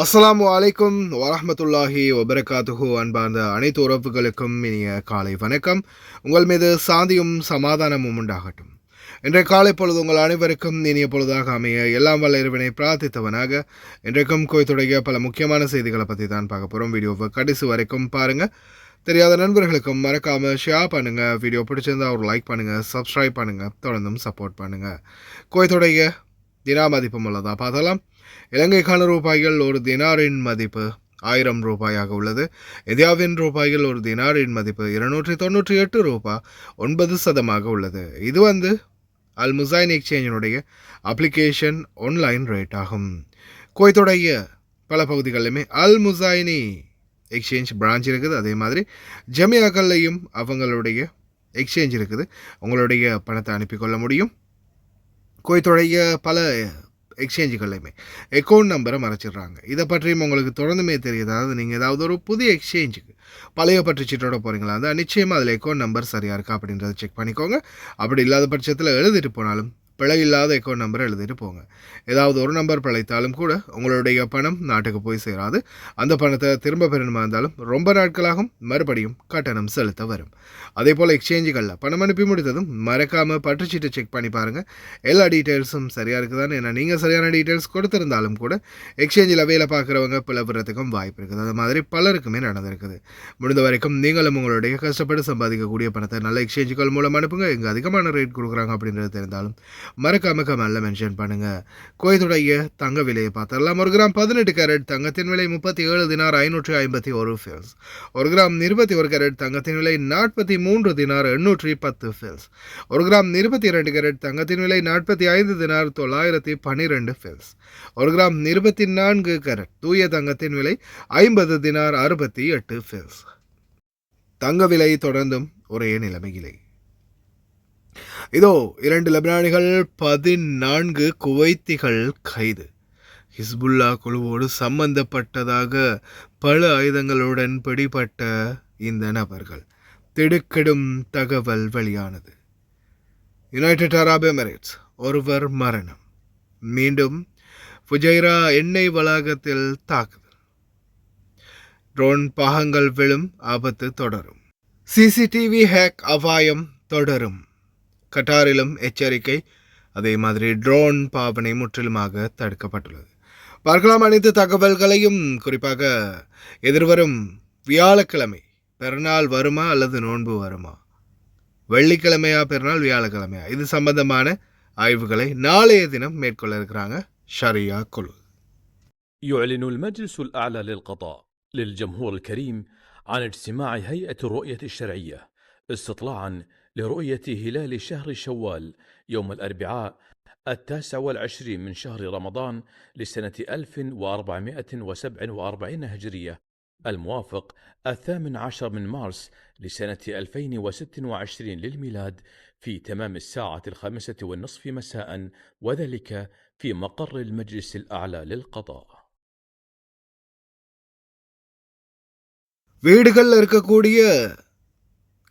அஸ்ஸலாமு அலைக்கும் வரஹ்மத்துல்லாஹி வபரகாத்துஹு. அன்பார்ந்த அனைத்து உறவுகளுக்கும் இனிய காலை வணக்கம். உங்கள் மீது சாந்தியும் சமாதானமும் உண்டாகட்டும். இன்றைய காலை பொழுது உங்கள் அனைவருக்கும் இனிய பொழுதாக அமைய எல்லாம் வல்ல இறைவனை பிரார்த்தித்தவனாக இன்றைக்கும் கோயத்துடைய பல முக்கியமான செய்திகளை பற்றி தான் பார்க்க போகிறோம். வீடியோவை கடைசி வரைக்கும் பாருங்கள். தெரியாத நண்பர்களுக்கும் மறக்காமல் ஷேர் பண்ணுங்கள். வீடியோ பிடிச்சிருந்தா ஒரு லைக் பண்ணுங்கள், சப்ஸ்கிரைப் பண்ணுங்கள், தொடர்ந்தும் சப்போர்ட் பண்ணுங்கள். கோயத்துடைய தினா மதிப்பும் உள்ளதா பார்த்தலாம். இலங்கைக்கான ரூபாய்கள் ஒரு தினாரின் மதிப்பு 1000 ரூபாயாக உள்ளது. இந்தியாவின் ரூபாய்கள் ஒரு தினாரின் மதிப்பு 298 ரூபாய் 9% உள்ளது. இது அல் முசைன் எக்ஸ்சேஞ்சினுடைய அப்ளிகேஷன் ஆன்லைன் ரேட் ஆகும். குவைத்துடைய பல பகுதிகளிலுமே அல் முசைனி எக்ஸ்சேஞ்ச் பிரான்ச் இருக்குது. அதே மாதிரி ஜமியாக்கள்லையும் அவங்களுடைய எக்ஸ்சேஞ்ச் இருக்குது. உங்களுடைய பணத்தை அனுப்பிக்கொள்ள முடியும். குவைத்துடைய பல எக்ஸ்சேஞ்சுகள்லையுமே அக்கௌண்ட் நம்பரை மறைச்சிடுறாங்க. இதை பற்றியும் உங்களுக்கு தொடர்ந்துமே தெரியுது. அதாவது நீங்கள் ஏதாவது ஒரு புதிய எக்ஸ்சேஞ்சுக்கு பழைய பற்றுச்சீட்டோட போகிறீங்களா இருந்தால் நிச்சயமாக அதில் அக்கௌண்ட் நம்பர் சரியாக இருக்கா அப்படின்றத செக் பண்ணிக்கோங்க. அப்படி இல்லாத பட்சத்தில் எழுதிட்டு போனாலும் பிழை இல்லாத அக்கௌண்ட் நம்பர் எழுதிட்டு போங்க. ஏதாவது ஒரு நம்பர் பிழைத்தாலும் கூட உங்களுடைய பணம் நாட்டுக்கு போய் சேராது. அந்த பணத்தை திரும்ப பெறணுமா இருந்தாலும் ரொம்ப நாட்களாகும், மறுபடியும் கட்டணம் செலுத்த வரும். அதே போல் எக்ஸ்சேஞ்சுகளில் பணம் அனுப்பி முடித்ததும் மறக்காமல் பற்றுச்சீட்டை செக் பண்ணி பாருங்கள். எல்லா டீட்டெயில்ஸும் சரியாக இருக்குதான்னு. ஏன்னா நீங்கள் சரியான டீட்டெயில்ஸ் கொடுத்துருந்தாலும் கூட எக்ஸ்சேஞ்சில் வேலை பார்க்குறவங்க பிளவுறதுக்கும் வாய்ப்பு இருக்குது. அது மாதிரி பலருக்குமே நடந்திருக்குது. முடிந்த வரைக்கும் நீங்களும் உங்களுடைய கஷ்டப்பட்டு சம்பாதிக்கக்கூடிய பணத்தை நல்ல எக்ஸ்சேஞ்சுகள் மூலம் அனுப்புங்க. இங்கே அதிகமான ரேட் கொடுக்குறாங்க அப்படின்றது தெரிந்தாலும் மறக்காம கமெண்ட்ல மென்ஷன் பண்ணுங்க. குவைத்துடைய தங்க விலையை பார்த்தரலாம். 1 கிராம் 18 கேரட் தங்கத்தின் விலை 37 தினார் 551 ஃபில்ஸ். 1 கிராம் 21 கேரட் தங்கத்தின் விலை 43 தினார் 810 ஃபில்ஸ். 1 கிராம் 22 கேரட் தங்கத்தின் விலை 45 தினார் 912 ஃபில்ஸ். 1 கிராம் 24 கேரட் தூய தங்கத்தின் விலை 50 தினார் 68 ஃபில்ஸ். தங்க விலை தொடர்ந்தும் ஒரே நிலைமையிலே. இதோ 2 லெபனானிகள் 14 குவைத்திகள் கைது. ஹிஸ்புல்லா குழுவோடு சம்பந்தப்பட்டதாக பல ஆயுதங்களுடன் பிடிபட்ட இந்த நபர்கள் திடுக்கிடும் தகவல் வெளியானது. யுனைடெட் அரபு எமிரேட்ஸ் ஒருவர் மரணம். மீண்டும் ஃபுஜைரா எண்ணெய் வளாகத்தில் தாக்குதல். ட்ரோன் பாகங்கள் விழும் ஆபத்து தொடரும். சிசிடிவி ஹேக் அபாயம் தொடரும். கட்டாரிலும் எச்சரிக்கை. அதே மாதிரி ட்ரோன் பாவனை முற்றிலுமாக தடுக்கப்பட்டுள்ளது. பார்க்கலாம் அனைத்து தகவல்களையும். குறிப்பாக எதிர்வரும் வியாழக்கிழமை பெருநாள் வருமா அல்லது நோன்பு வருமா, வெள்ளிக்கிழமையா பெருநாள் வியாழக்கிழமையா, இது சம்பந்தமான ஆய்வுகளை நாளைய தினம் மேற்கொள்ள இருக்கிறாங்க ஷரியா குழு. يعلن المجلس الأعلى للقضاء للجمهور الكريم عن اجتماع هيئة الرؤية الشرعية استطلاعا لرؤية هلال شهر شوال يوم الأربعاء 29 من شهر رمضان لسنة 1447 هجرية الموافق 18 من مارس لسنة 2026 للميلاد في تمام الساعة 5:30 مساء، وذلك في مقر المجلس الأعلى للقضاء. வீடுகளில் இருக்கக்கூடிய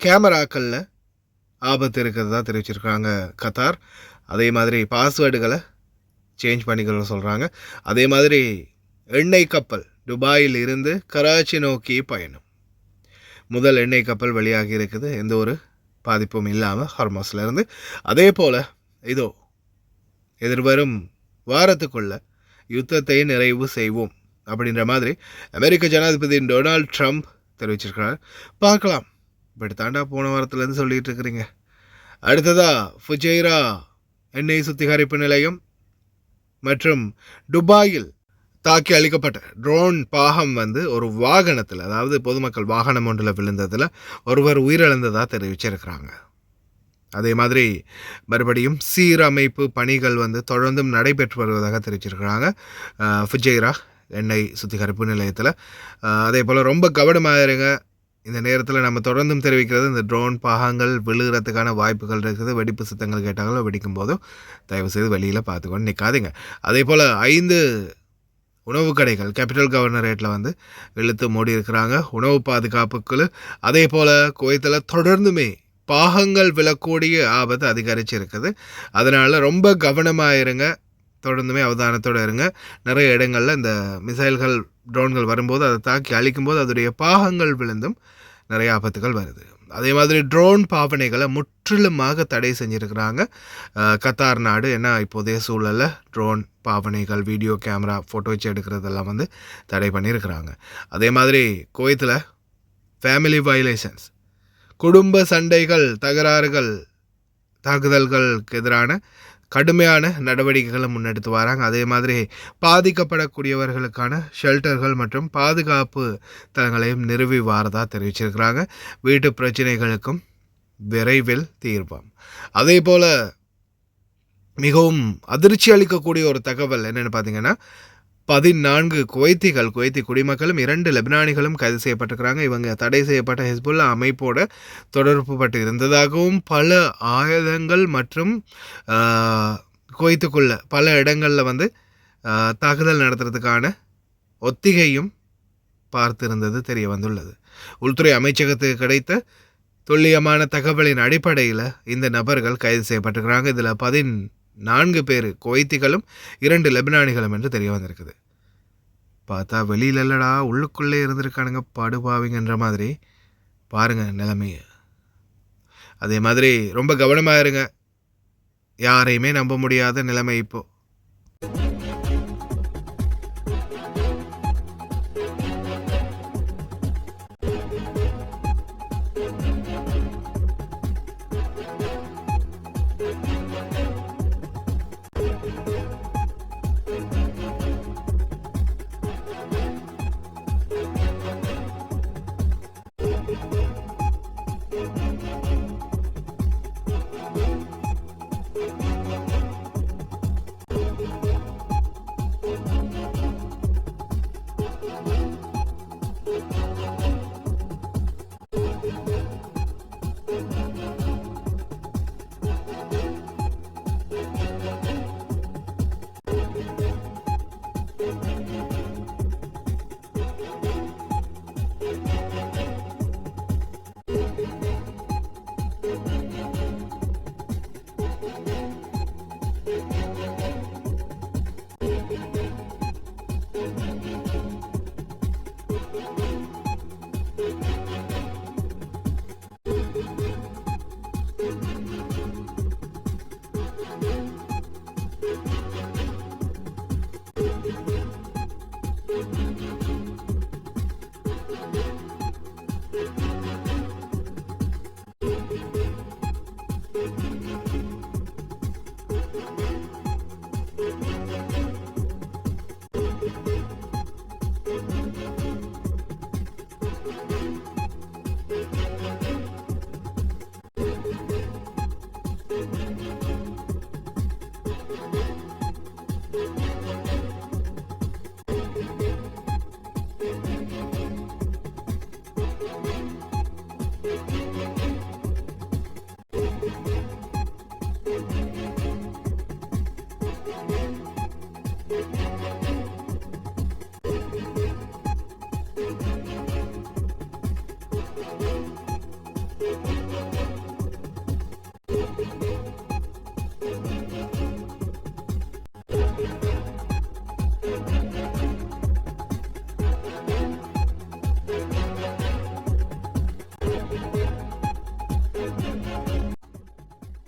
கேமராக்களில் ஆபத்து இருக்கிறதா தெரிவிச்சிருக்காங்க கத்தார். அதே மாதிரி பாஸ்வேர்டுகளை சேஞ்ச் பண்ணிக்கிற சொல்கிறாங்க. அதே மாதிரி எண்ணெய் கப்பல் துபாயில் இருந்து கராச்சி நோக்கி பயணம். முதல் எண்ணெய் கப்பல் வெளியாகி இருக்குது, எந்த ஒரு பாதிப்பும் இல்லாமல் ஹார்மோஸ்லேருந்து. அதே போல் இதோ எதிர்வரும் வாரத்துக்குள்ள யுத்தத்தை நிறைவு செய்வோம் அப்படின்ற மாதிரி அமெரிக்க ஜனாதிபதி டொனால்ட் ட்ரம்ப் தெரிவிச்சிருக்கிறார். பார்க்கலாம். இப்படி தாண்டா போன வாரத்துலேருந்து சொல்லிகிட்டு இருக்கிறீங்க. அடுத்ததாக ஃபுஜைரா எண்ணெய் சுத்திகரிப்பு நிலையம் மற்றும் துபாயில் தாக்கி அளிக்கப்பட்ட ட்ரோன் பாகம் ஒரு வாகனத்தில், அதாவது பொதுமக்கள் வாகனம் ஒன்றில் விழுந்ததில் ஒருவர் உயிரிழந்ததாக தெரிவிச்சிருக்கிறாங்க. அதே மாதிரி மறுபடியும் சீரமைப்பு பணிகள் தொடர்ந்தும் நடைபெற்று வருவதாக தெரிவிச்சிருக்கிறாங்க ஃபுஜைரா எண்ணெய் சுத்திகரிப்பு நிலையத்தில். அதே போல் ரொம்ப கவனமாக இருங்க. இந்த நேரத்தில் நம்ம தொடர்ந்தும் தெரிவிக்கிறது, இந்த ட்ரோன் பாகங்கள் விழுகிறதுக்கான வாய்ப்புகள் இருக்குது. வெடிப்பு சத்தங்கள் கேட்டாங்களோ வெடிக்கும் போதும் தயவுசெய்து வெளியில் பார்த்துக்கொண்டு நிற்காதீங்க. அதே போல் 5 உணவு கடைகள் கேபிட்டல் கவர்னரேட்டில் இழுத்து மூடி இருக்கிறாங்க உணவு பாதுகாப்புக்குழு. அதே போல் குவைத்தில் தொடர்ந்துமே பாகங்கள் விழக்கூடிய ஆபத்து அதிகரிச்சிருக்குது. அதனால் ரொம்ப கவனமாக இருங்க. தொடர்ந்துமே அவதானத்தோடு இருங்க. நிறைய இடங்களில் இந்த மிசைல்கள் ட்ரோன்கள் வரும்போது அதை தாக்கி அழிக்கும்போது அதோடைய பாகங்கள் விழுந்தும் நிறைய ஆபத்துகள் வருது. அதே மாதிரி ட்ரோன் பாவனைகளை முற்றிலுமாக தடை செஞ்சுருக்கிறாங்க கத்தார் நாடு. ஏன்னா இப்போதைய சூழலில் ட்ரோன் பாவனைகள், வீடியோ கேமரா, ஃபோட்டோ வச்சு எடுக்கிறதெல்லாம் வந்து தடை பண்ணியிருக்கிறாங்க. அதே மாதிரி குவைத்தில் ஃபேமிலி வயலேஷன்ஸ், குடும்ப சண்டைகள், தகராறுகள், தாக்குதல்களுக்கு எதிரான கடுமையான நடவடிக்கைகளை முன்னெடுத்து வராங்க. அதே மாதிரி பாதிக்கப்படக்கூடியவர்களுக்கான ஷெல்டர்கள் மற்றும் பாதுகாப்பு தளங்களையும் நிறுவி வாரதாக தெரிவிச்சிருக்கிறாங்க. வீட்டு பிரச்சனைகளுக்கும் விரைவில் தீர்வாம். அதே போல் மிகவும் அதிர்ச்சி அளிக்கக்கூடிய ஒரு தகவல் என்னென்னு பார்த்தீங்கன்னா, 14 குவைத்தி குடிமக்களும் 2 லெபனானிகளும் கைது செய்யப்பட்டிருக்கிறாங்க. இவங்க தடை செய்யப்பட்ட ஹிஸ்புல்லா அமைப்போட தொடர்பு பட்டு இருந்ததாகவும் பல ஆயுதங்கள் மற்றும் குவைத்துக்குள்ள பல இடங்களில் வந்து தாக்குதல் நடத்துறதுக்கான ஒத்திகையும் பார்த்திருந்தது தெரிய வந்துள்ளது. உள்துறை அமைச்சகத்துக்கு கிடைத்த துல்லியமான தகவலின் அடிப்படையில் இந்த நபர்கள் கைது செய்யப்பட்டிருக்கிறாங்க. இதில் 14 பேர் குவைத்திகளும் 2 லெபனானிகளும் என்று தெரிய வந்திருக்குது. பார்த்தா வெளியில் இல்லடா உள்ளுக்குள்ளே இருந்திருக்கானுங்க படுபாவிங்கன்ற மாதிரி பாருங்கள் நிலைமையை. அதே மாதிரி ரொம்ப கவனமாக இருங்க. யாரையுமே நம்ப முடியாத நிலைமை இப்போது.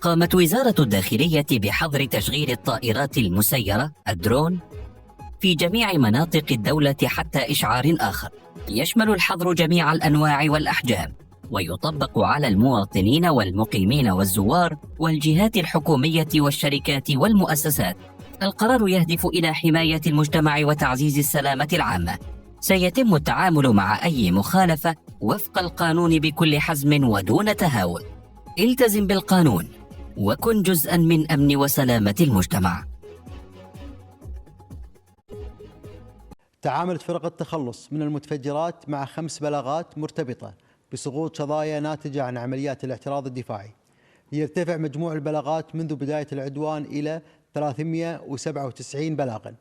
قامت وزارة الداخلية بحظر تشغيل الطائرات المسيرة الدرون في جميع مناطق الدولة حتى إشعار آخر. يشمل الحظر جميع الأنواع والأحجام، ويطبق على المواطنين والمقيمين والزوار والجهات الحكومية والشركات والمؤسسات. القرار يهدف إلى حماية المجتمع وتعزيز السلامة العامة. سيتم التعامل مع أي مخالفة وفق القانون بكل حزم ودون تهاون. التزم بالقانون وكن جزءاً من أمن وسلامة المجتمع. تعاملت فرق التخلص من المتفجرات مع 5 بلاغات مرتبطة بسقوط شظايا ناتجة عن عمليات الاعتراض الدفاعي. يرتفع مجموع البلاغات منذ بداية العدوان إلى 397 بلاغاً،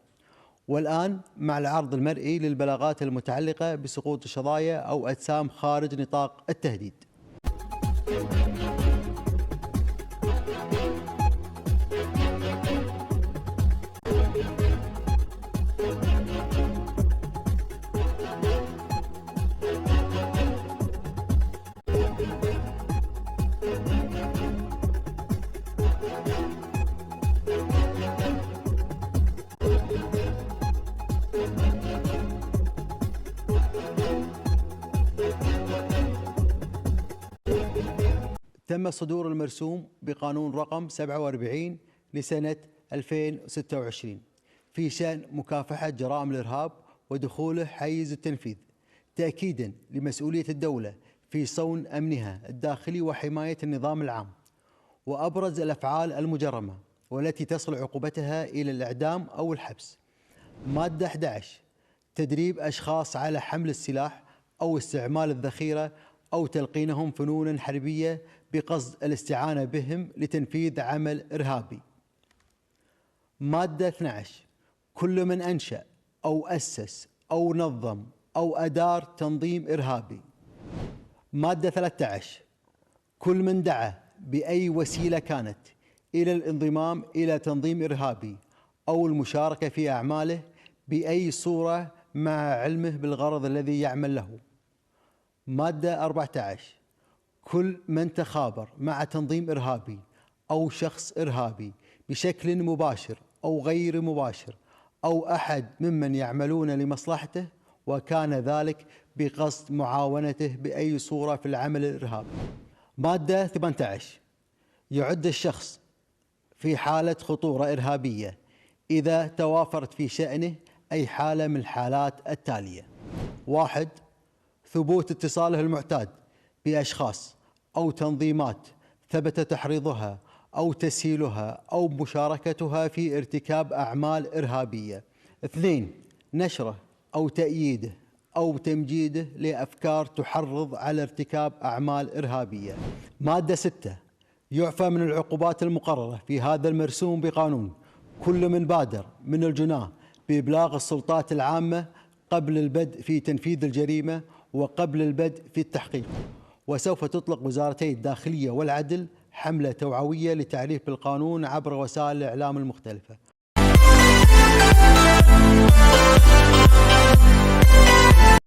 والآن مع العرض المرئي للبلاغات المتعلقة بسقوط شظايا أو أجسام خارج نطاق التهديد. تم صدور المرسوم بقانون رقم 47 لسنة 2026 في شأن مكافحة جرائم الإرهاب ودخوله حيز التنفيذ، تأكيداً لمسؤولية الدولة في صون أمنها الداخلي وحماية النظام العام. وأبرز الأفعال المجرمة والتي تصل عقوبتها إلى الإعدام أو الحبس: مادة 11 تدريب أشخاص على حمل السلاح أو استعمال الذخيرة أو تلقينهم فنونا حربية بقصد الاستعانة بهم لتنفيذ عمل إرهابي. مادة 12 كل من أنشأ أو أسس أو نظم أو أدار تنظيم إرهابي. مادة 13 كل من دعا بأي وسيلة كانت إلى الانضمام إلى تنظيم إرهابي أو المشاركة في أعماله بأي صورة مع علمه بالغرض الذي يعمل له. مادة 14 كل من تخابر مع تنظيم إرهابي أو شخص إرهابي بشكل مباشر أو غير مباشر أو أحد ممن يعملون لمصلحته وكان ذلك بقصد معاونته بأي صورة في العمل الإرهابي. مادة 18 يعد الشخص في حالة خطورة إرهابية إذا توافرت في شأنه أي حالة من الحالات التالية: 1. ثبوت اتصاله المعتاد بأشخاص أو تنظيمات ثبت تحريضها أو تسهيلها أو مشاركتها في ارتكاب أعمال إرهابية. 2. نشره أو تأييده أو تمجيده لأفكار تحرض على ارتكاب أعمال إرهابية. مادة 6 يعفى من العقوبات المقررة في هذا المرسوم بقانون كل من بادر من الجناة بإبلاغ السلطات العامة قبل البدء في تنفيذ الجريمة وقبل البدء في التحقيق. وسوف تطلق وزارتي الداخلية والعدل حملة توعوية لتعريف بالقانون عبر وسائل الإعلام المختلفة.